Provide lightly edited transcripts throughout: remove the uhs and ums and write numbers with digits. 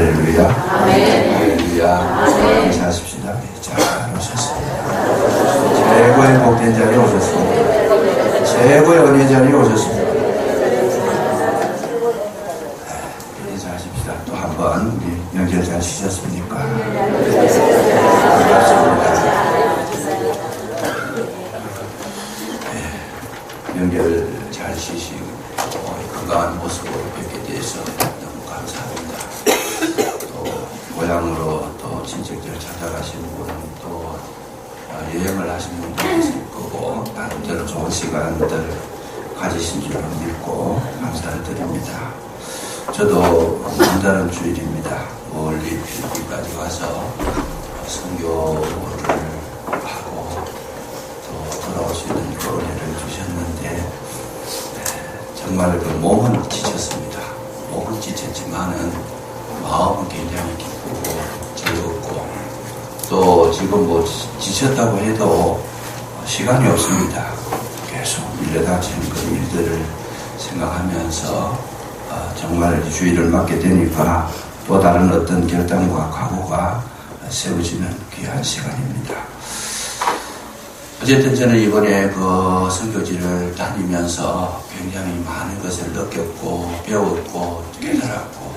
할렐루야. 할렐루야. 인사하십시다. 잘 오셨습니다. 최고의 복된 자리에 오셨습니다. 최고의 은혜 자리에 오셨습니다. 인사하십시다. 또 한 번 우리 명절 잘 쉬셨습니까? 반갑습니다. 명절 잘 쉬시고 건강한 모습으로 뵙게 돼서 너무 감사합니다. 또 고향으로 또 친척들 찾아가시는 분은 또 여행을 하시는 분도 있을 거고 나름대로 좋은 시간들 가지신 줄 믿고 감사를 드립니다. 저도 남다른 주일입니다. 멀리 필리핀까지 가서 선교를 하고 또 돌아올 수 있는 그런 은혜를 주셨는데 정말 그 몸은 지쳤습니다. 몸은 지쳤지만은 마음은 굉장히 기쁘고 즐겁고 또 지금 뭐 지쳤다고 해도 시간이 없습니다. 계속 밀려닥치는 그 일들을 생각하면서 정말 주의를 맡게 되니까 또 다른 어떤 결단과 각오가 세워지는 귀한 시간입니다. 어쨌든 저는 이번에 그 선교지를 다니면서 굉장히 많은 것을 느꼈고 배웠고 깨달았고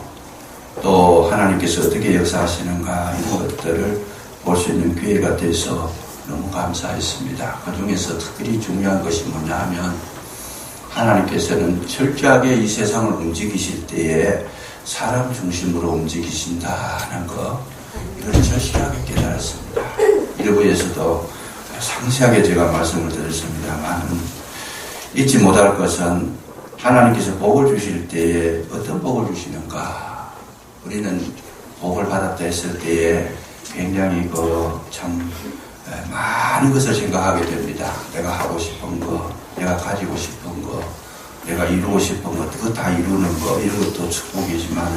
또 하나님께서 어떻게 역사하시는가 이런 것들을 볼 수 있는 기회가 돼서 너무 감사했습니다. 그 중에서 특별히 중요한 것이 뭐냐 하면 하나님께서는 철저하게 이 세상을 움직이실 때에 사람 중심으로 움직이신다는 거 이걸 절실하게 깨달았습니다. 일부에서도 상세하게 제가 말씀을 드렸습니다만 잊지 못할 것은 하나님께서 복을 주실 때에 어떤 복을 주시는가. 우리는 복을 받았다 했을 때에 굉장히 참 많은 것을 생각하게 됩니다. 내가 하고 싶은 거, 내가 가지고 싶은 거, 내가 이루고 싶은 거, 그거 다 이루는 거, 이런 것도 축복이지만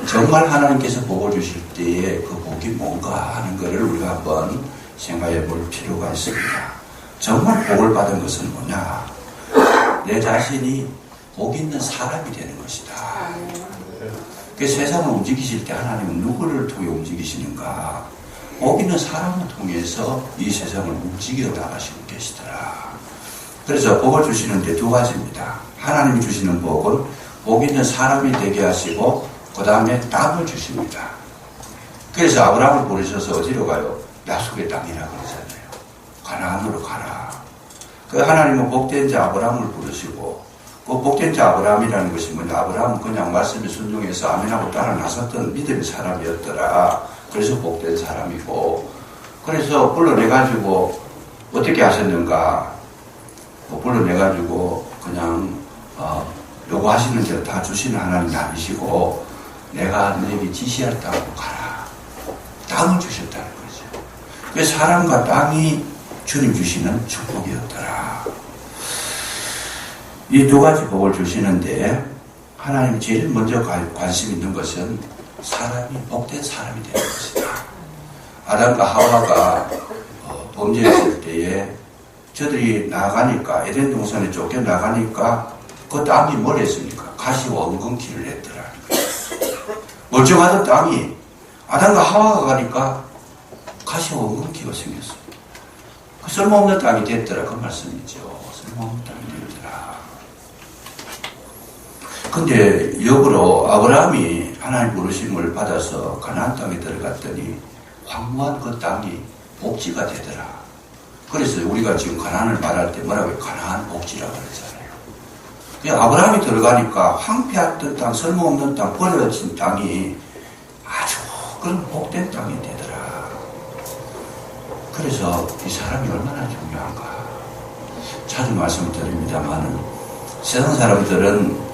정말 하나님께서 복을 주실 때에 그 복이 뭔가 하는 것을 우리가 한번 생각해 볼 필요가 있습니다. 정말 복을 받은 것은 뭐냐? 내 자신이 복 있는 사람이 되는 것이다. 그 세상을 움직이실 때 하나님은 누구를 통해 움직이시는가? 복 있는 사람을 통해서 이 세상을 움직여 나가시고 계시더라. 그래서 복을 주시는데 두 가지입니다. 하나님이 주시는 복은 복 있는 사람이 되게 하시고 그 다음에 땅을 주십니다. 그래서 아브라함을 부르셔서 어디로 가요? 약속의 땅이라고 그러잖아요. 가나안으로 가라. 그 하나님은 복된 자 아브라함을 부르시고 그 복된 자 아브라함이라는 것이 뭐냐? 아브라함은 그냥 말씀에 순종해서 아멘하고 따라 나섰던 믿음의 사람이었더라. 그래서 복된 사람이고 그래서 불러내가지고 어떻게 하셨는가? 불러내가지고 그냥 요구하시는 대로 다 주시는 하나님이 아니시고 내가 너에게 지시할 땅으로 가라. 땅을 주셨다는 거죠. 그 사람과 땅이 주님 주시는 축복이었더라. 이 두 가지 복을 주시는데 하나님이 제일 먼저 관심 있는 것은 사람이 복된 사람이 되는 것이다. 아담과 하와가 범죄했을 때에 저들이 나가니까 에덴 동산에 쫓겨나가니까 그 땅이 뭘 했습니까? 가시와 엉겅퀴를 냈더라는 거예요. 멀쩡하던 땅이 아담과 하와가 가니까 가시와 엉겅퀴가 생겼어요. 그 쓸모없는 땅이 됐더라 그 말씀이죠. 쓸모없는 땅이 됐더라. 근데 역으로 아브라함이 하나님 부르심을 받아서 가나안 땅에 들어갔더니 황무한 그 땅이 복지가 되더라. 그래서 우리가 지금 가나안을 말할 때 뭐라고 해요? 가나안 복지라고 그러잖아요. 아브라함이 들어가니까 황폐했던 땅, 쓸모없는 땅, 버려진 땅이 아주 그런 복된 땅이 되더라. 그래서 이 사람이 얼마나 중요한가. 자주 말씀을 드립니다만은 세상 사람들은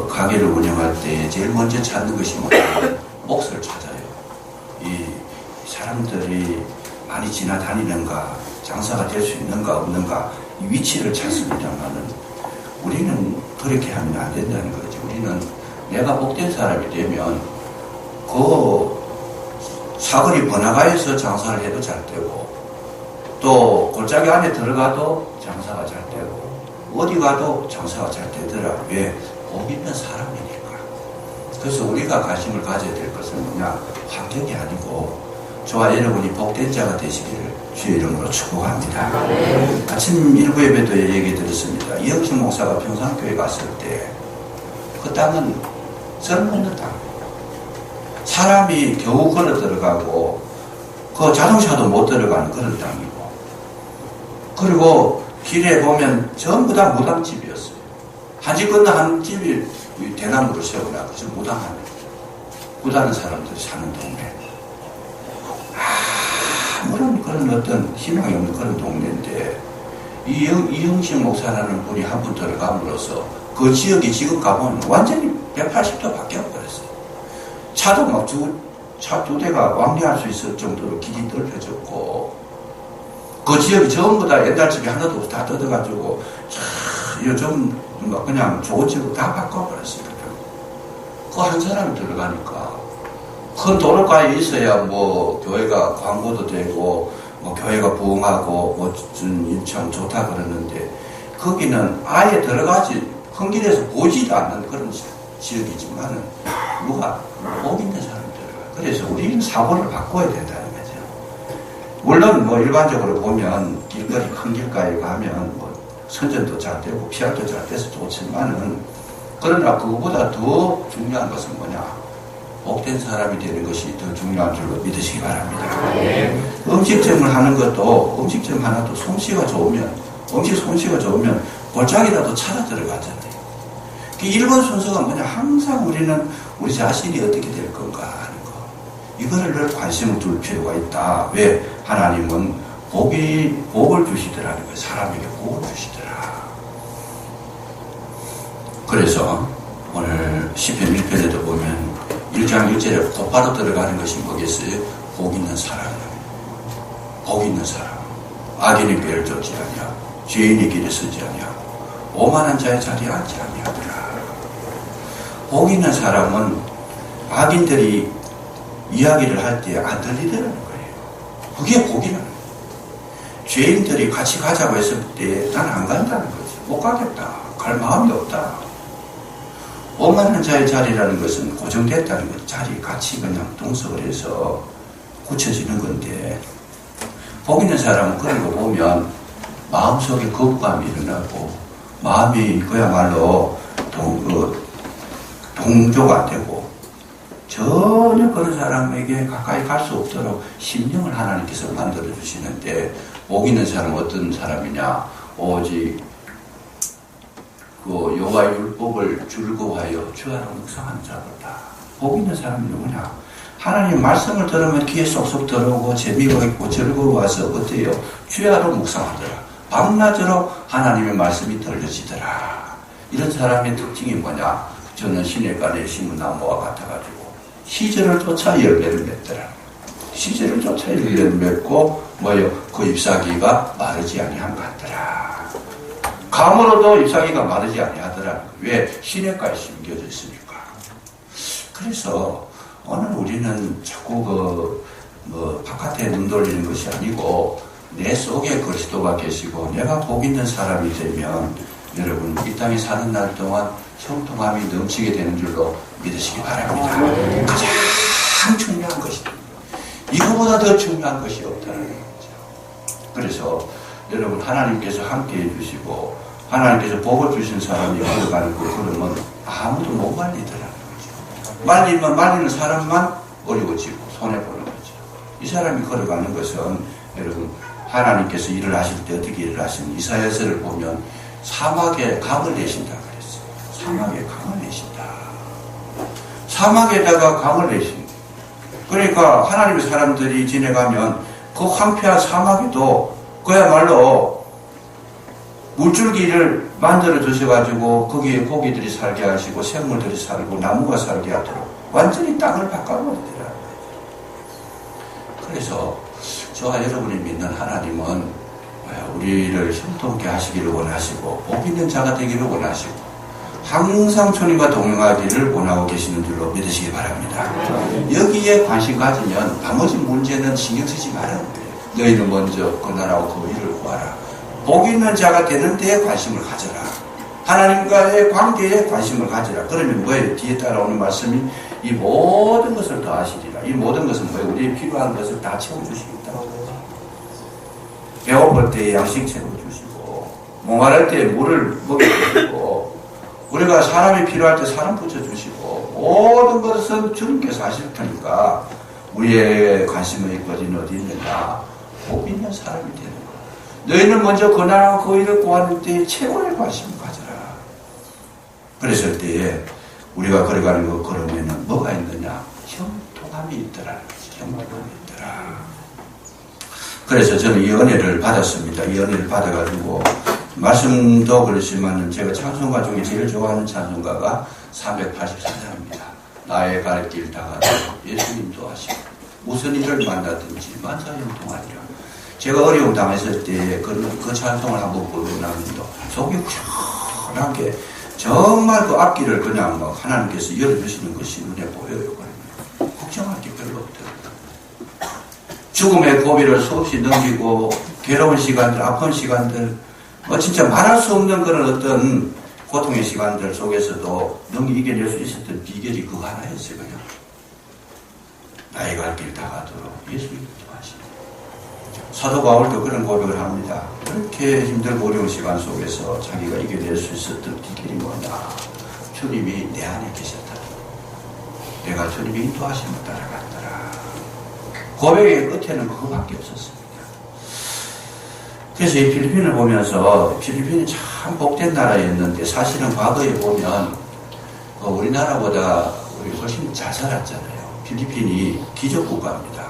가게를 운영할 때 제일 먼저 찾는 것이 뭐냐면 몫을 찾아요. 이 사람들이 많이 지나다니는가, 장사가 될 수 있는가 없는가 이 위치를 찾습니다만은 우리는 그렇게 하면 안 된다는 거지. 우리는 내가 복된 사람이 되면 그 사거리 번화가에서 장사를 해도 잘 되고 또 골짜기 안에 들어가도 장사가 잘 되고 어디 가도 장사가 잘 되더라. 왜? 복 있는 사람이니까. 그래서 우리가 관심을 가져야 될 것은 뭐냐? 환경이 아니고 저와 여러분이 복된 자가 되시기를 주의 이름으로 축복합니다. 아침 일부 예배도 얘기 들었습니다. 이영식 목사가 평산교회 갔을 때 그 땅은 썰먹는 땅. 사람이 겨우 걸어 들어가고 그 자동차도 못 들어가는 그런 땅이고, 그리고 길에 보면 전부 다 무당집이었어요. 한 집 건너 한 집이 대나무를 세워놔. 그래서 무당하는 사람들이 사는 동네. 아무런 그런 어떤 희망이 없는 그런 동네인데, 이영식 목사라는 분이 한 분 들어감으로써 그 지역이 지금 가보면 완전히 180도 바뀌어버렸어요. 차도 막 차 두 대가 왕래할 수 있을 정도로 길이 넓혀졌고, 그 지역이 전부 다 옛날 집이 하나도 없이 다 뜯어가지고, 요즘 그냥 좋은 집으로 다 바꿔버렸어요. 그 한 사람이 들어가니까, 큰 도로가에 있어야 뭐 교회가 광고도 되고, 뭐 교회가 부흥하고, 뭐 참 좋다 그러는데, 거기는 아예 들어가지, 큰 길에서 보지도 않는 그런 지역이지만은, 누가 복 있는 사람이 들어가. 그래서 우리는 사고를 바꿔야 된다는 거죠. 물론 뭐 일반적으로 보면 길거리 큰 길가에 가면 뭐 선전도 잘 되고 피할도 잘 돼서 좋지만은, 그러나 그거보다 더 중요한 것은 뭐냐? 복된 사람이 되는 것이 더 중요한 줄로 믿으시기 바랍니다. 음식점을 하는 것도 음식점 하나도 솜씨가 좋으면, 음식 솜씨가 좋으면 골짜기라도 찾아 들어가잖아요. 그 1번 순서가 뭐냐? 항상 우리는 우리 자신이 어떻게 될 건가 하는 거. 이거를 늘 관심을 둘 필요가 있다. 왜? 하나님은 복을 주시더라는 거예요. 사람에게 복을 주시더라. 그래서 오늘 시편 1편에도 보면 1장 1절에 곧바로 들어가는 것이 뭐겠어요? 복 있는 사람. 복 있는 사람. 악인의 꾀를 쫓지 아니하고 죄인의 길에 서지 아니하고 오만한 자의 자리에 앉지 아니하더라. 복 있는 사람은 악인들이 이야기를 할 때 안 들리더라는 거예요. 그게 복이라는 거예요. 죄인들이 같이 가자고 했을 때 난 안 간다는 거지. 못 가겠다. 갈 마음이 없다. 오만한 자의 자리라는 것은 고정됐다는 것. 자리 같이 그냥 동석을 해서 굳혀지는 건데, 복 있는 사람은 그런 거 보면 마음속에 거부감이 일어나고 마음이 그야말로 동조가 되고 전혀 그런 사람에게 가까이 갈 수 없도록 심령을 하나님께서 만들어 주시는데, 복 있는 사람은 어떤 사람이냐? 오직 그 여호와의 율법을 즐거워하여 주야로 묵상하는 자로다. 복 있는 사람은 누구냐? 하나님 말씀을 들으면 귀에 쏙쏙 들어오고 재미가 있고 즐거워서 어때요? 주야로 묵상하더라. 밤낮으로 하나님의 말씀이 들려지더라. 이런 사람의 특징이 뭐냐? 저는 시냇가에 심은 나무와 같아가지고 시절을 쫓아 열매를 맺더라. 시절을 쫓아 열매를 맺고 뭐요? 그 잎사귀가 마르지 아니한 것 같더라. 감으로도 잎사귀가 마르지 아니하더라. 왜? 시냇가에 심겨져 있으니까. 그래서 오늘 우리는 자꾸 바깥에 눈 돌리는 것이 아니고 내 속에 그리스도가 계시고 내가 복 있는 사람이 되면 여러분 이 땅에 사는 날 동안 형통함이 넘치게 되는 줄로 믿으시기 바랍니다. 가장 중요한 것이다. 이거보다 더 중요한 것이 없다는 거죠. 그래서 여러분 하나님께서 함께 해주시고 하나님께서 복을 주신 사람이 걸어가는 그 걸음은 아무도 못 말리더라는 거죠. 말리는 사람만 어려워지고 손해보는 거죠. 이 사람이 걸어가는 것은 여러분 하나님께서 일을 하실 때 어떻게 일을 하시는 이사야서를 보면 사막에 강을 내신다 그랬어요. 사막에 강을 내신다. 사막에다가 강을 내신다. 그러니까 하나님의 사람들이 지내가면 그 황폐한 사막에도 그야말로 물줄기를 만들어 주셔가지고 거기에 고기들이 살게 하시고 생물들이 살고 나무가 살게 하도록 완전히 땅을 바꿔버리더라. 그래서 저와 여러분이 믿는 하나님은 우리를 형통케 하시기를 원하시고 복 있는 자가 되기를 원하시고 항상 주님과 동행하기를 원하고 계시는 줄로 믿으시기 바랍니다. 여기에 관심 가지면 나머지 문제는 신경 쓰지 말아야 돼요. 너희는 먼저 그 나라와 그 일을 구하라. 복 있는 자가 되는 데에 관심을 가져라. 하나님과의 관계에 관심을 가지라. 그러면 뭐예요? 뒤에 따라오는 말씀이 이 모든 것을 더하시리라. 이 모든 것은 뭐예요? 우리의 필요한 것을 다 채워주시겠다고. 배고플 때 양식 채워주시고, 목마를 때 물을 먹여주시고, 우리가 사람이 필요할 때 사람 붙여주시고, 모든 것은 주님께서 하실 테니까 우리의 관심의 거리는 어디 있느냐? 복 있는 사람이 되는 거야. 너희는 먼저 고난하고 그 일을 구하는 때에 최고의 관심을 가져라. 그랬을 때에 우리가 걸어가는 거 걸으면 뭐가 있느냐? 형통함이 있더라. 형통함이 있더라. 그래서 저는 이 은혜를 받았습니다. 이 은혜를 받아가지고 말씀도 그렇지만 제가 찬송가 중에 제일 좋아하는 찬송가가 383장입니다. 나의 갈 길 다가도 예수님도 하시고 무슨 일을 만나든지 만사형통하리라. 제가 어려움 당했을 때 그 찬송을 한번 부르고 나면 속이 후련하게 정말 그 앞길을 그냥 막 하나님께서 열어주시는 것이 눈에 보여요. 걱정할 게 별로 없더라고요. 죽음의 고비를 수없이 넘기고 괴로운 시간들, 아픈 시간들, 진짜 말할 수 없는 그런 어떤 고통의 시간들 속에서도 능히 이겨낼 수 있었던 비결이 그거 하나였어요. 그냥 나의 갈 길 다가도록 예수님도 하시고 사도 바울도 그런 고백을 합니다. 그렇게 힘들고 어려운 시간 속에서 자기가 이겨낼 수 있었던 비결이 뭐냐? 주님이 내 안에 계셨다. 내가 주님이 인도하심을 따라갔더라. 고백의 끝에는 그거밖에 없었습니다. 그래서 이 필리핀을 보면서 필리핀이 참 복된 나라였는데 사실은 과거에 보면 우리나라보다 우리 훨씬 잘 살았잖아요. 필리핀이 기적 국가입니다.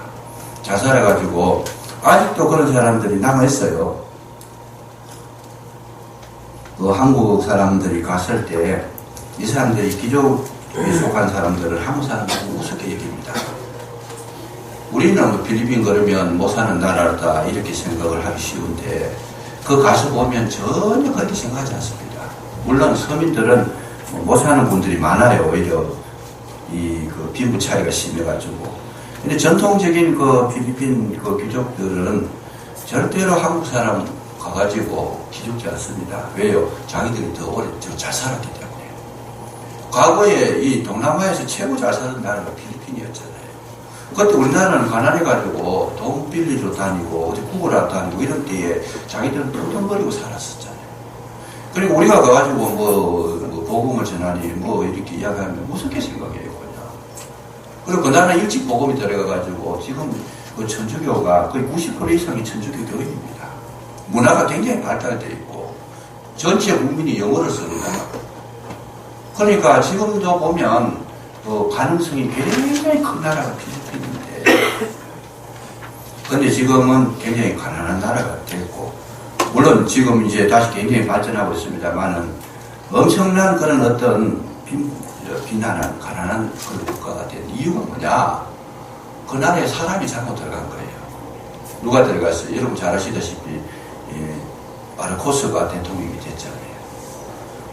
잘 살아가지고 아직도 그런 사람들이 남아있어요. 한국 사람들이 갔을 때 이 사람들이 기족에 속한 사람들은 한국 사람들을 우습게 여깁니다. 우리는 필리핀 그러면 못 사는 나라다 이렇게 생각을 하기 쉬운데 그 가서 보면 전혀 그렇게 생각하지 않습니다. 물론 서민들은 못 사는 분들이 많아요. 오히려 그 빈부 차이가 심해가지고. 근데 전통적인 그 필리핀 그 귀족들은 절대로 한국 사람 가가지고 기죽지 않습니다. 왜요? 자기들이 더 오래 잘 살았기 때문에. 과거에 이 동남아에서 최고 잘 사는 나라가 필리핀이었잖아요. 그때 우리나라는 가난해가지고 돈 빌리러 다니고 어디 구걸하러 다니고 이런 때에 자기들은 돈 버리고 살았었잖아요. 그리고 우리가 가가지고 뭐 복음을 전하니 뭐 이렇게 이야기하면 무섭게 생각해요. 그냥. 그리고 그 나라 일찍 복음이 들어가가지고 지금 그 천주교가 거의 90% 이상이 천주교 교인입니다. 문화가 굉장히 발달되어 있고 전체 국민이 영어를 씁니다. 그러니까 지금도 보면 가능성이 굉장히 큰 나라가 필리핀인데 근데 지금은 굉장히 가난한 나라가 됐고 물론 지금 이제 다시 굉장히 발전하고 있습니다만은 엄청난 그런 어떤 비난한 가난한 그런 국가가 된 이유가 뭐냐? 그 나라에 사람이 잘못 들어간 거예요. 누가 들어갔어요? 여러분 잘 아시다시피 마르코스가 대통령이 됐잖아요.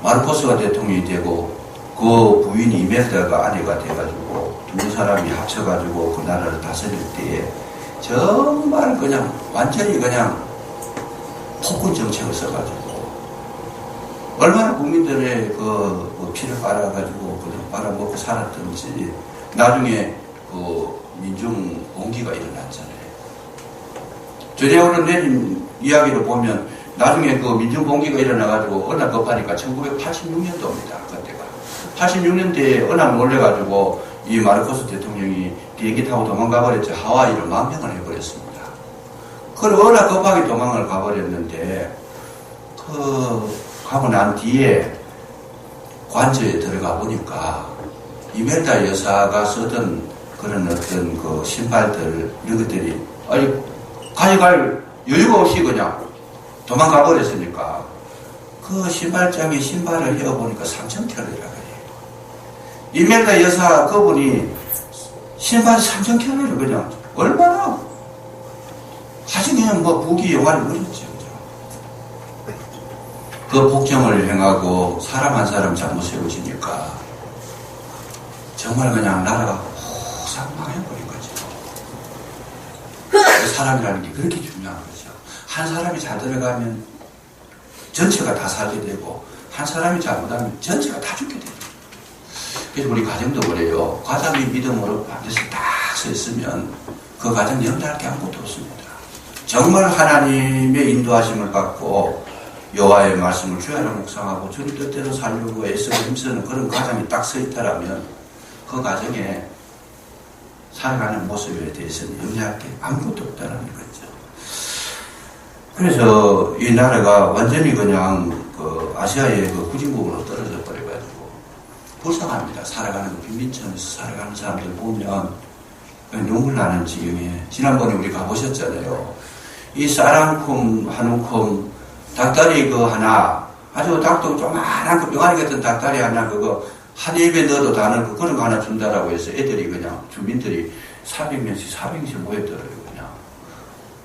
마르코스가 대통령이 되고 그 부인이 이멜다가 아내가 돼가지고 두 사람이 합쳐가지고 그 나라를 다스릴 때에 정말 그냥 완전히 그냥 폭군 정책을 써가지고 얼마나 국민들의 그 피를 빨아가지고 그냥 빨아먹고 살았던지 나중에 그 민중 봉기가 일어났잖아요. 전해오는 내린 이야기를 보면 나중에 그 민중 봉기가 일어나가지고 워낙 급하니까 1986년도입니다. 그때가 86년대에 워낙 놀래가지고 이 마르코스 대통령이 비행기 타고 도망가 버렸죠. 하와이로 망명을 해버렸습니다. 그리고 워낙 급하게 도망을 가버렸는데 가고 난 뒤에 관저에 들어가 보니까 이멜다 여사가 쓰던 그런 어떤 그 신발들 이런 것들이 가져갈 여유가 없이 그냥 도망가 버렸으니까 그 신발장에 신발을 헤어보니까 3,000켤레라 그래요. 이멜다 여사 그분이 신발 3,000켤레를 그냥 얼마나 하시면 뭐 부귀 영화를 누렸죠. 그 복정을 행하고 사람 한 사람 잘못 세워지니까 정말 그냥 나라가 호상 망해버린 거죠. 사람이라는 게 그렇게 중요한 거죠. 한 사람이 잘 들어가면 전체가 다 살게 되고 한 사람이 잘못하면 전체가 다 죽게 돼요. 그래서 우리 가정도 그래요. 가정이 믿음으로 반드시 딱 서 있으면 그 가정 영달할 게 아무것도 없습니다. 정말 하나님의 인도하심을 받고 여호와의 말씀을 주야로 묵상하고 주님 뜻대로 살려고 애써 힘쓰는 그런 가정이 딱 서 있다라면 그 가정에 살아가는 모습에 대해서는 염려할 게 아무것도 없다는 거죠. 그래서 이 나라가 완전히 그냥 그 아시아의 그 후진국으로 떨어져 버려가지고 불쌍합니다. 살아가는 빈민촌에서 살아가는 사람들 보면 눈물 나는 지경에 지난번에 우리 가보셨잖아요. 이 쌀1쿰, 1움큼 닭다리 그 하나 아주 닭도 조그만한 그 병아리 같은 닭다리 하나 그거 한 입에 넣어도 다 넣고 그런 거 하나 준다라고 해서 애들이 그냥 주민들이 400명씩 모였더라고요. 그냥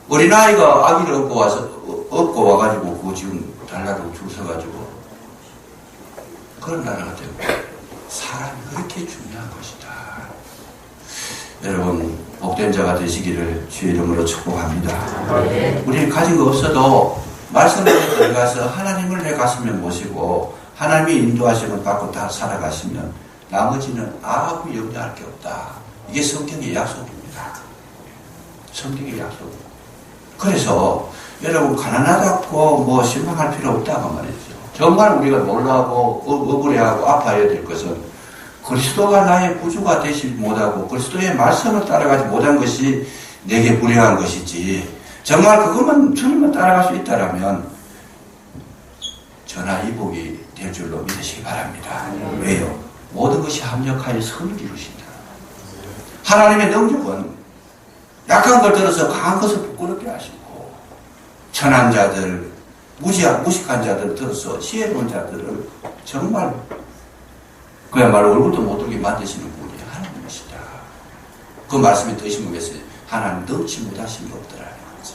어린아이가 아기를 업고 와가지고 그거 지금 달라고 줄 서가지고 그런 나라가 되고 사람이 그렇게 중요한 것이다. 여러분 복된 자가 되시기를 주의 이름으로 축복합니다. 우리는 가진 거 없어도 말씀에 들어가서 하나님을 내 가슴에 모시고 하나님의 인도하심을 받고 다 살아가시면 나머지는 아무 염려할 게 없다. 이게 성경의 약속입니다. 성경의 약속. 그래서 여러분 가난하다고 뭐 실망할 필요 없다고 말이죠. 정말 우리가 놀라고 억울해하고 아파해야 될 것은 그리스도가 나의 구주가 되지 못하고 그리스도의 말씀을 따라가지 못한 것이 내게 불행한 것이지 정말 그것만 주님만 따라갈 수 있다라면 전하 이복이 될 줄로 믿으시기 바랍니다. 왜요? 모든 것이 합력하여 선을 이루신다. 하나님의 능력은 약한 걸 들어서 강한 것을 부끄럽게 하시고 천한 자들, 무식한 자들 들어서 지혜로운 자들을 정말 그야말로 얼굴도 못 들게 만드시는 분이 하나님이시다. 그 말씀의 뜻이 뭐겠어요? 하나님 넘치 못하신 게 없더라는 거죠.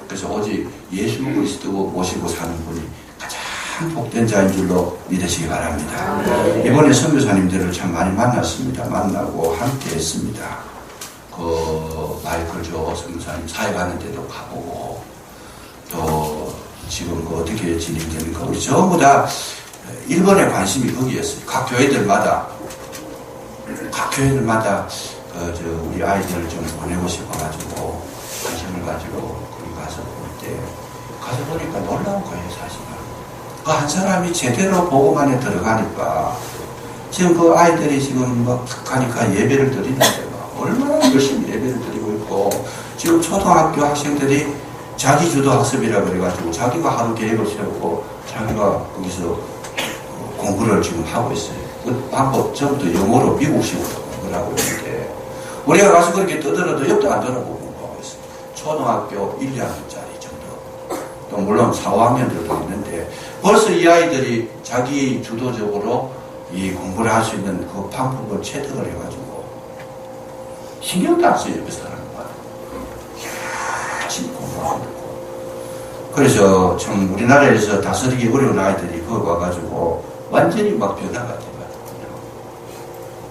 그래서 오직 예수 그리스도 모시고 사는 분이 가장 복된 자인 줄로 믿으시기 바랍니다. 이번에 선교사님들을 참 많이 만났습니다. 만나고 함께 했습니다. 그 마이클 조 선교사님 사역하는 데도 가보고 또 지금 그 어떻게 진행되는가 우리 전부 다 일본의 관심이 거기였어요. 각 교회들마다 우리 아이들을 좀 보내고 싶어가지고 관심을 가지고 거기 가서 보니까 놀라운 거예요, 사실은. 그 한 사람이 제대로 복음안에 들어가니까 지금 그 아이들이 지금 막 가니까 예배를 드리는데 얼마나 열심히 예배를 드리고 있고 지금 초등학교 학생들이 자기 주도 학습이라 그래가지고 자기가 하루 계획을 세우고 자기가 거기서 공부를 지금 하고 있어요. 그 방법 전부 다 영어로 미국식으로 공부를 하고 있는데 우리가 가서 그렇게 떠들어도 옆도 안 돌아보고 공부하고 있어요. 초등학교 1, 2학년짜리 정도. 또 물론 4, 5학년들도 있는데 벌써 이 아이들이 자기 주도적으로 이 공부를 할 수 있는 그 방법을 채택을 해가지고 신경도 안 써요. 옆에서 하는 거야. 열심히 공부하고 있고. 그래서 참 우리나라에서 다스리기 어려운 아이들이 거기 와가지고 완전히 막 변화가 돼가지고요.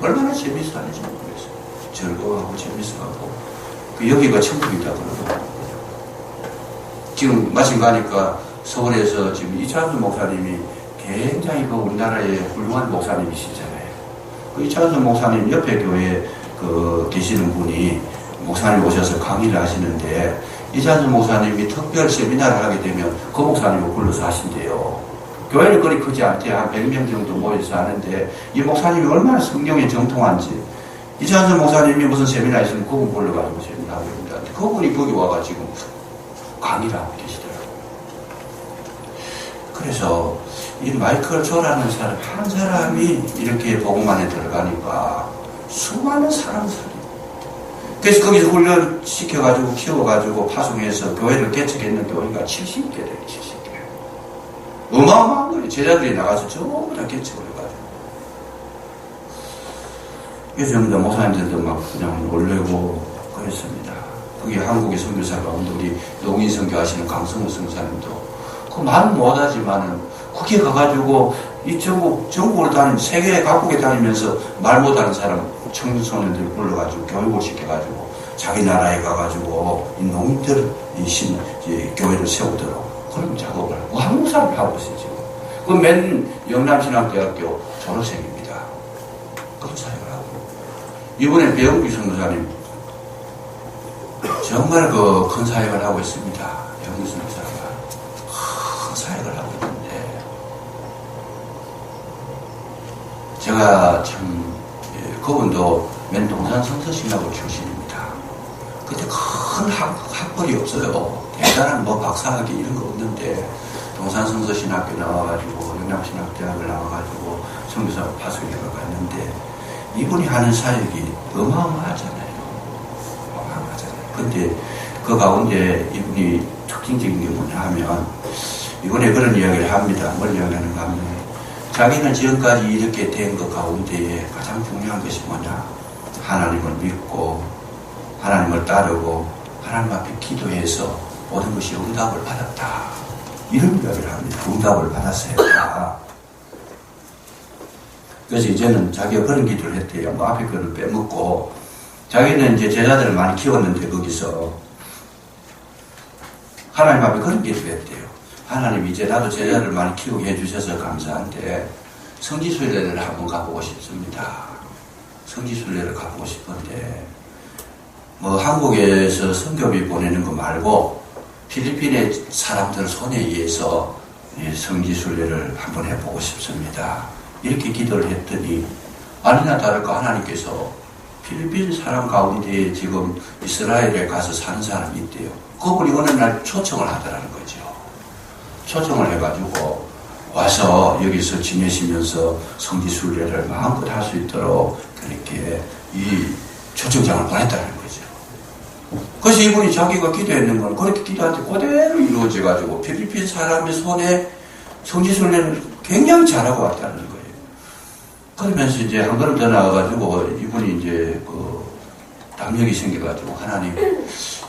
얼마나 재밌어 하는지 모르겠어요. 즐거워하고 재밌어하고 여기가 천국이다 그러더라고요. 지금 마침 가니까 서울에서 지금 이찬수 목사님이 굉장히 그 우리나라의 훌륭한 목사님이시잖아요. 그 이찬수 목사님 옆에 교회에 계시는 분이 목사님 오셔서 강의를 하시는데 이찬수 목사님이 특별 세미나를 하게 되면 그 목사님을 불러서 하신대요. 교회는 그리 크지 않대. 한 100명 정도 모여서 하는데 이 목사님이 얼마나 성경에 정통한지 이찬수 목사님이 무슨 세미나 있으면 그분 불러가지고 세미나 하고 있는데 그분이 거기 와가지고 강의를 하고 계시더라고요. 그래서 이 마이클 조라는 사람 한 사람이 이렇게 복음 안에 들어가니까 수많은 사람을 살리고 그래서 거기서 훈련시켜가지고 키워가지고 파송해서 교회를 개척했는 교회가 70개 돼요. 70개. 어마어마한 거예요. 제자들이 나가서 전부 다 개척을 해가지고 요즘 도 목사님들도 막 그냥 놀래고 그랬습니다. 거기 한국의 선교사가 우리 농인 선교하시는 강성호 선교사님도 그 말은 못하지만은 거기 가가지고 이 전국을 다니면서 세계 각국에 다니면서 말 못하는 사람 청소년들 불러가지고 교육을 시켜가지고 자기 나라에 가가지고 이 농인들 교회를 세우도록 그런 작업을 하고 한국 사람이 하고 있어요 지금. 맨 영남신학대학교 졸업생입니다. 그런 사역을 하고. 이번에 배영규 선교사님, 정말 큰 사역을 하고 있습니다. 배영규 선교사가 큰 사역을 하고 있는데, 제가 참, 그분도 맨 동산성서신학교 출신입니다. 근데 큰 학벌이 없어요. 대단한 박사학위 이런 거 없는데, 동산성서신학교 나와가지고, 영남신학대학을 나와가지고, 선교사 파송회를 갔는데, 이분이 하는 사역이 어마어마하잖아요. 어마어마하잖아요. 근데 그 가운데 이분이 특징적인 게 뭐냐 하면, 이번에 그런 이야기를 합니다. 뭘 이야기하는가 하면, 자기는 지금까지 이렇게 된 것 가운데에 가장 중요한 것이 뭐냐? 하나님을 믿고, 하나님을 따르고, 하나님 앞에 기도해서 모든 것이 응답을 받았다. 이런 이야기를 합니다. 응답을 받았어야 했다. 그래서 이제는 자기가 그런 기도를 했대요. 뭐 앞에 거를 빼먹고, 자기는 이제 제자들을 많이 키웠는데, 거기서 하나님 앞에 그런 기도를 했대요. 하나님, 이제 나도 제자를 많이 키우게 해주셔서 감사한데, 성지순례를 한번 가보고 싶습니다. 성지순례를 가보고 싶은데, 뭐 한국에서 선교비 보내는 거 말고, 필리핀의 사람들 손에 의해서 성지순례를 한번 해보고 싶습니다. 이렇게 기도를 했더니, 아니나 다를까 하나님께서 필리핀 사람 가운데 지금 이스라엘에 가서 사는 사람이 있대요. 그분이 어느 날 초청을 하더라는 거죠. 초청을 해가지고 와서 여기서 지내시면서 성지순례를 마음껏 할 수 있도록 그렇게 이 초청장을 보냈다는 거죠. 그래서 이분이 자기가 기도했는 건 그렇게 기도한 데 그대로 이루어져가지고 필리핀 사람의 손에 성지순례를 굉장히 잘하고 왔다는 거예요. 그러면서 이제 한 걸음 더 나와가지고 이분이 이제 담력이 생겨가지고 하나님,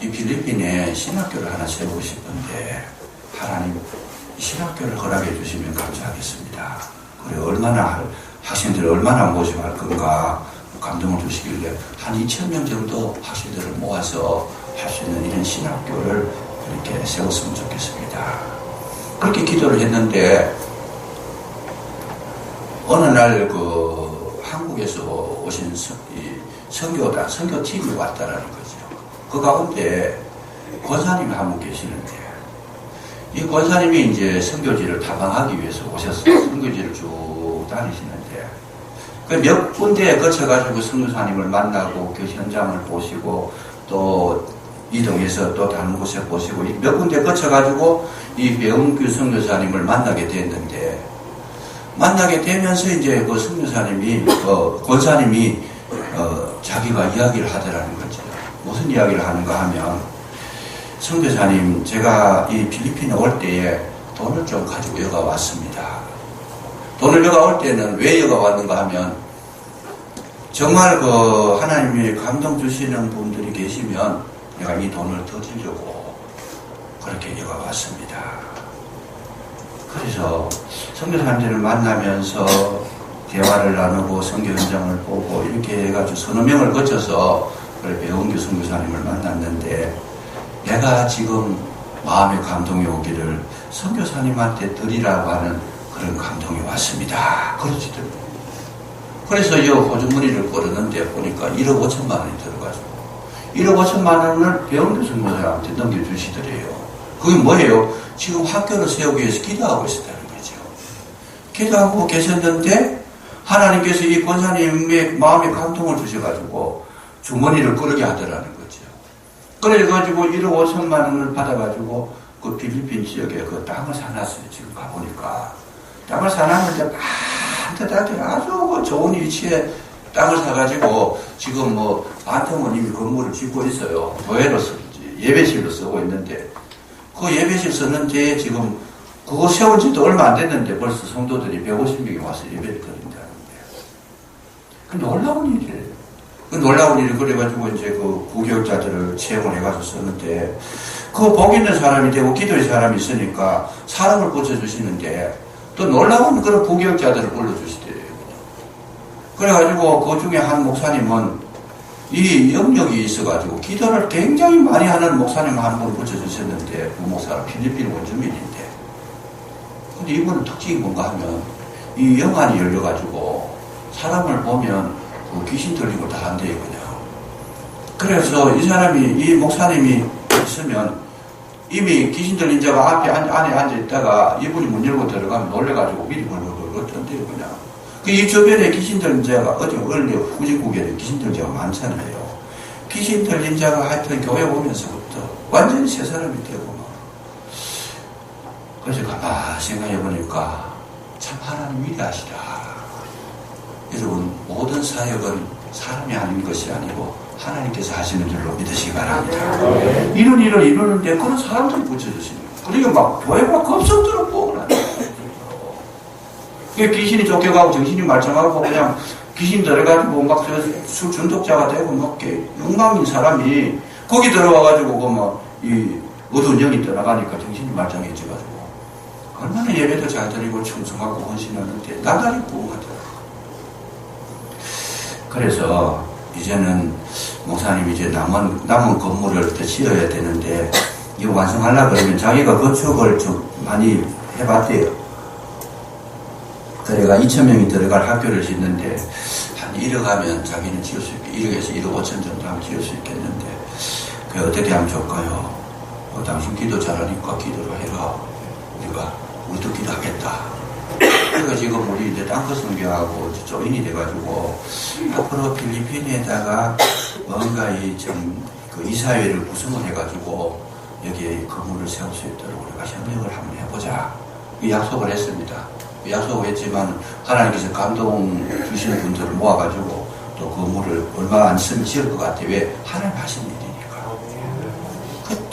이 필리핀에 신학교를 하나 세우고 싶은데 하나님 이 신학교를 허락해 주시면 감사하겠습니다. 그래 얼마나 학생들을 얼마나 모집할 건가 감동을 주시길래 한 2,000명 정도 학생들을 모아서 할 수 있는 이런 신학교를 이렇게 세웠으면 좋겠습니다. 그렇게 기도를 했는데 어느 날 한국에서 오신 선교팀이 왔다라는 거죠. 그 가운데 권사님이 한 분 계시는데, 이 권사님이 이제 선교지를 탐방하기 위해서 오셨어요. 선교지를 쭉 다니시는데, 그 몇 군데에 거쳐가지고 선교사님을 만나고 그 현장을 보시고 또 이동해서 또 다른 곳에 보시고 몇 군데 거쳐가지고 이 배영규 선교사님을 만나게 됐는데, 만나게 되면서 이제 그 선교사님이, 권사님이, 자기가 이야기를 하더라는 거죠. 무슨 이야기를 하는가 하면, 선교사님, 제가 이 필리핀에 올 때에 돈을 좀 가지고 여가 왔습니다. 돈을 여가 올 때는 왜 여가 왔는가 하면, 정말 하나님이 감동 주시는 분들이 계시면 내가 이 돈을 더 주려고 그렇게 여가 왔습니다. 그래서 선교사님들을 만나면서 대화를 나누고 선교 현장을 보고 이렇게 해가지고 서너 명을 거쳐서 배영규 선교사님을 만났는데, 내가 지금 마음의 감동이 오기를 선교사님한테 드리라고 하는 그런 감동이 왔습니다. 그러시더라고요. 그래서 이 호주머니를 끌었는데 보니까 1억 5천만 원이 들어가지고 1억 5천만 원을 배영규 선교사님한테 넘겨주시더래요. 그게 뭐예요? 지금 학교를 세우기 위해서 기도하고 있었다는 거죠. 기도하고 계셨는데 하나님께서 이 권사님의 마음에 감동을 주셔가지고 주머니를 끌게 하더라는 거죠. 그래가지고 1억 5천만 원을 받아가지고 그 필리핀 지역에 그 땅을 사놨어요. 지금 가보니까. 땅을 사놨는데 반듯하게 아주 좋은 위치에 땅을 사가지고 지금 반통은 이미 건물을 짓고 있어요. 교회로 예배실로 쓰고 있는데, 그 예배실 썼는데 지금 그거 세운 지도 얼마 안 됐는데 벌써 성도들이 150명이 와서 예배를 드린다는데. 그 놀라운 일이에요. 그 놀라운 일이 그래가지고 이제 그 부교육자들을 채용을 해가지고 썼는데, 그 복 있는 사람이 되고 기도의 사람이 있으니까 사람을 고쳐주시는데 또 놀라운 그런 부교육자들을 불러주시더래요. 그래가지고 그 중에 한 목사님은 이 영역이 있어가지고 기도를 굉장히 많이 하는 목사님 한 분 붙여주셨는데, 그 목사는 필리핀 원주민인데 근데 이분은 특징이 뭔가 하면 이 영안이 열려가지고 사람을 보면 그 귀신 들리고 다 안 돼요, 그냥. 그래서 이 사람이, 이 목사님이 있으면 이미 귀신 들린 자가 안에 앉아있다가 이분이 문 열고 들어가면 놀래가지고 미리 어떤데요, 그냥. 이 주변에 귀신 들린 자가 어디 원래 후진국에는 귀신 들린 자가 많잖아요. 귀신 들린 자가 하여튼 교회 오면서부터 완전히 새 사람이 되고 막. 그래서 가만히 생각해보니까 참 하나님 위대하시다. 여러분, 모든 사역은 사람이 하는 것이 아니고 하나님께서 하시는 줄로 믿으시기 바랍니다. 이런 일을 이루는데 그런 사람들이 붙여주시는 거예요. 그러니까 막 교회가 겁성들어 뽕을 귀신이 쫓겨가고 정신이 말짱하고 그냥 귀신 들어가지고 막 술 중독자가 되고 막 욕망인 사람이 거기 들어와가지고 그 막 이 어두운 영이 떠나가니까 정신이 말짱해져가지고 얼마나 예배도 잘 드리고 충성하고 헌신하는데 나날이 부흥하더라고요. 그래서 이제는 목사님이 이제 남은 건물을 더 지어야 되는데 이거 완성하려고 그러면 자기가 건축을 좀 많이 해봤대요. 그래가 2,000명이 들어갈 학교를 짓는데 한 1억 하면 자기는 지을 수 있게 1억에서 1억 5천 정도 하면 지을 수 있겠는데 그게 어떻게 하면 좋을까요? 당신 기도 잘하니까 기도를 해라. 우리도 기도하겠다. 그래서 지금 우리 이제 땅끝 선교하고 조인이 돼가지고 앞으로 필리핀에다가 뭔가 그 이사회를 구성을 해가지고 여기에 건물을 세울 수 있도록 우리가 협력을 한번 해보자. 이 약속을 했습니다. 약속을 했지만 하나님께서 감동 주시는 분들을 모아가지고 또 건물을 얼마 안 쓰면 지을 것 같아요. 왜? 하나님 하신 일이니까.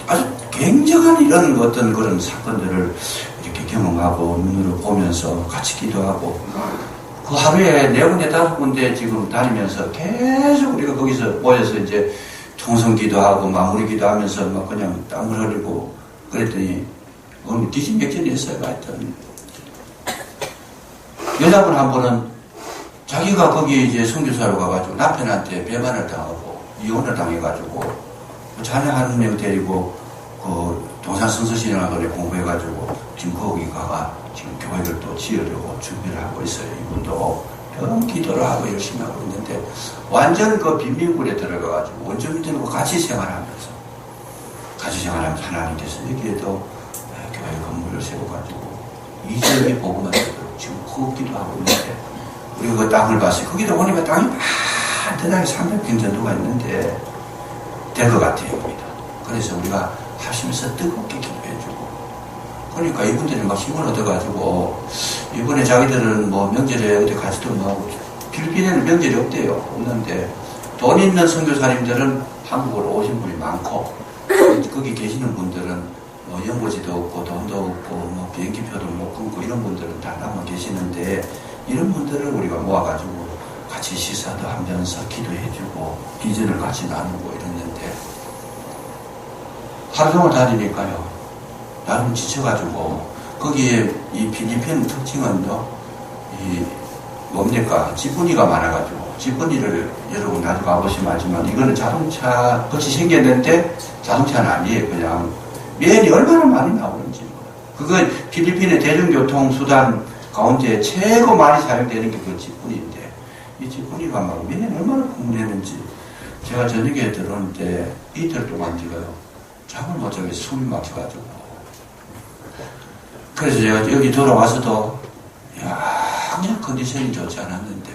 아주 굉장한 이런 어떤 그런 사건들을 이렇게 경험하고 눈으로 보면서 같이 기도하고 그 하루에 4군데 5군데 지금 다니면서 계속 우리가 거기서 모여서 이제 통성 기도하고 마무리 기도하면서 막 그냥 땀을 흘리고 그랬더니 오늘 기진맥진이 했어요. 하여튼 여자분 한 분은 자기가 거기 이제 선교사로 가가지고 남편한테 배반을 당하고 이혼을 당해가지고 자녀 한 명 데리고 그 동산 성서신학원에 공부해가지고 지금 거기 가가 지금 교회를 또 지으려고 준비를 하고 있어요. 이분도 영 기도를 하고 열심히 하고 있는데 완전 그 빈민굴에 들어가가지고 원주민들과 같이 생활하면서 하나님께서 여기에도 교회 건물을 세워가지고 이적의 복음을 되도록 지금 hov기도 하고 있는데 우리가 그 땅을 봤어요. 거기다 보니까 땅이 많대나게 300평 정도가 있는데 될 것 같아요. 여기다. 그래서 우리가 하시면서 뜨겁게 기도해주고 그러니까 이분들이 막 힘을 얻어가지고 이번에 자기들은 뭐 명절에 어디 가지도 뭐하고 필리핀에는 명절이 없대요. 없는데 돈 있는 선교사님들은 한국으로 오신 분이 많고 거기 계시는 분들은 뭐 연고지도 없고 돈도 없고 뭐 비행기표도 못 끊고 이런 분들은 다 남아 계시는데 이런 분들을 우리가 모아가지고 같이 시사도 하면서 기도해주고 비전을 같이 나누고 이랬는데 하루 종일 다니니까요. 나름 지쳐가지고 거기에 이 필리핀 특징은요. 이 뭡니까? 지분이가 많아가지고 지분이를 여러분 나중에 가보시면 알지만 이거는 자동차 같이 생겼는데 자동차는 아니에요. 그냥 면이 얼마나 많이 나오는지. 그건 필리핀의 대중교통 수단 가운데 최고 많이 사용되는 게 그 지분인데 이 지분이가 막 면이 얼마나 풍부했는지 제가 저녁에 들어오는데 이틀 동안 지금 잠을 못 자게 숨이 막혀가지고 그래서 제가 여기 돌아와서도 그냥 컨디션이 좋지 않았는데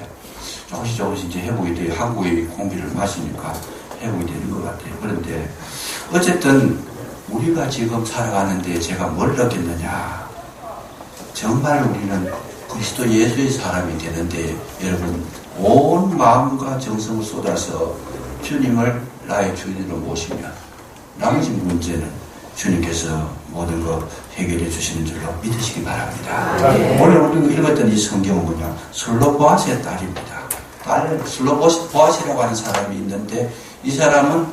조금씩 이제 회복이 돼요. 한국의 공기를 마시니까 회복이 되는 것 같아요. 그런데 어쨌든 우리가 지금 살아가는데 제가 뭘 느꼈느냐. 정말 우리는 그리스도 예수의 사람이 되는데 여러분 온 마음과 정성을 쏟아서 주님을 나의 주인으로 모시면 나머지 문제는 주님께서 모든 것 해결해 주시는 줄로 믿으시기 바랍니다. 오늘 우리가 읽었던 이 성경은 뭐냐 슬로보아스의 딸입니다. 슬로보아스라고 하는 사람이 있는데 이 사람은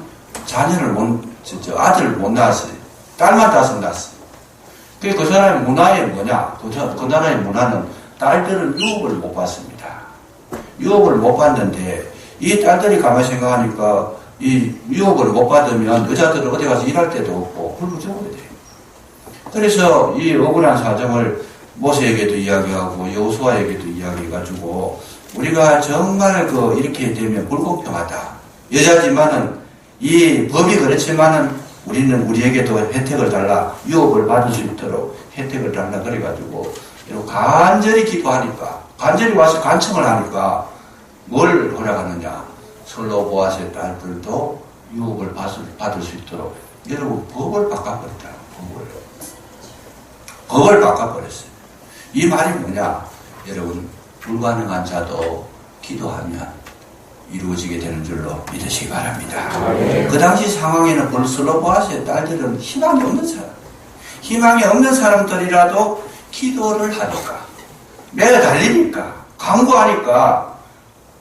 아들을 못 낳았어요. 딸만 5 낳았어요. 그 사람의 문화에 뭐냐 그 나라의 문화는 딸들은 유업을 못 받습니다. 유업을 못 받는데 이 딸들이 가만히 생각하니까 이 유업을 못 받으면 여자들은 어디 가서 일할 데도 없고 굶어 죽어야 돼요. 그래서 이 억울한 사정을 모세에게도 이야기하고 여호수아에게도 이야기해가지고 우리가 정말 이렇게 되면 불공평하다. 여자지만은 이 법이 그렇지만은 우리는 우리에게도 혜택을 달라, 유업을 받을 수 있도록 혜택을 달라 그래가지고 간절히 기도하니까, 간절히 와서 간청을 하니까 뭘 허락하느냐? 솔로 보아스의 딸들도 유업을 받을 수 있도록 여러분 법을 바꿔버렸다. 법을 바꿔버렸어요. 이 말이 뭐냐? 여러분 불가능한 자도 기도하면 이루어지게 되는 줄로 믿으시기 바랍니다. 그 당시 상황에는 솔로 보아스의 딸들은 희망이 없는 사람, 희망이 없는 사람들이라도 기도를 하니까, 매일 달리니까, 강구하니까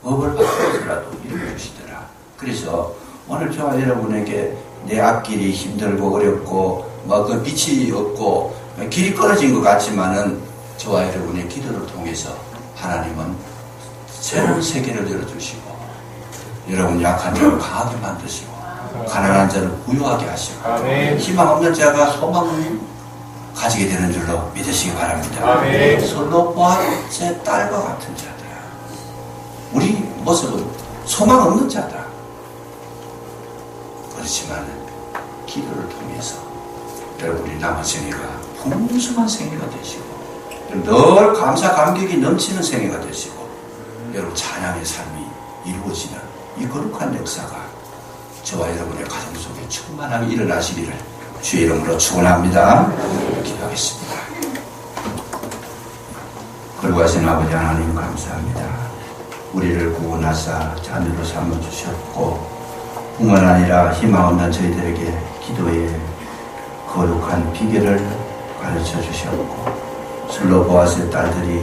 법을 바꿔서라도 이루어주시더라. 그래서 오늘 저와 여러분에게 내 앞길이 힘들고 어렵고 그 빛이 없고 길이 끊어진 것 같지만은 저와 여러분의 기도를 통해서 하나님은 새로운 세계를 열어주시고 여러분 약한 자를 강하게 만드시고 가난한 자를 부유하게 하시고 희망 없는 자가 소망을 가지게 되는 줄로 믿으시기 바랍니다. 솔로 보아스의 딸과 같은 자들아, 우리 모습은 소망 없는 자다. 그렇지만 기도를 통해서 여러분이 남은 생애가 풍성한 생애가 되시고 늘 감사 감격이 넘치는 생애가 되시고 여러분 찬양의 삶이 이루어지는 이 거룩한 역사가 저와 여러분의 가정 속에 충만하게 일어나시기를 주의 이름으로 축원합니다. 기도하겠습니다. 거룩하신 아버지 하나님 감사합니다. 우리를 구원하사 자녀로 삼아주셨고 뿐만 아니라 희망 없는 저희들에게 기도의 거룩한 비결을 가르쳐 주셨고 솔로 보아스의 딸들이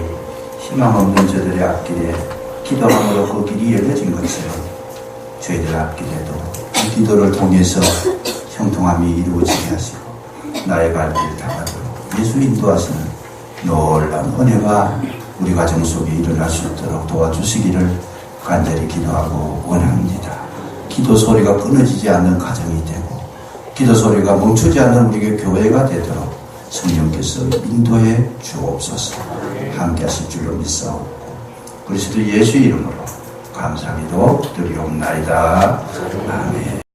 희망 없는 저들의 앞길에 기도함으로 그 길이 열려진 것처럼 저희들 앞길에도 이 기도를 통해서 형통함이 이루어지게 하시고 나의 갈 길 다가도록 예수 인도하시는 놀라운 은혜가 우리 가정 속에 일어날 수 있도록 도와주시기를 간절히 기도하고 원합니다. 기도 소리가 끊어지지 않는 가정이 되고 기도 소리가 멈추지 않는 우리의 교회가 되도록 성령께서 인도해 주옵소서. 함께 하실 줄로 믿사옵고 그리스도 예수 이름으로 감사기도 드리옵나이다. 아멘.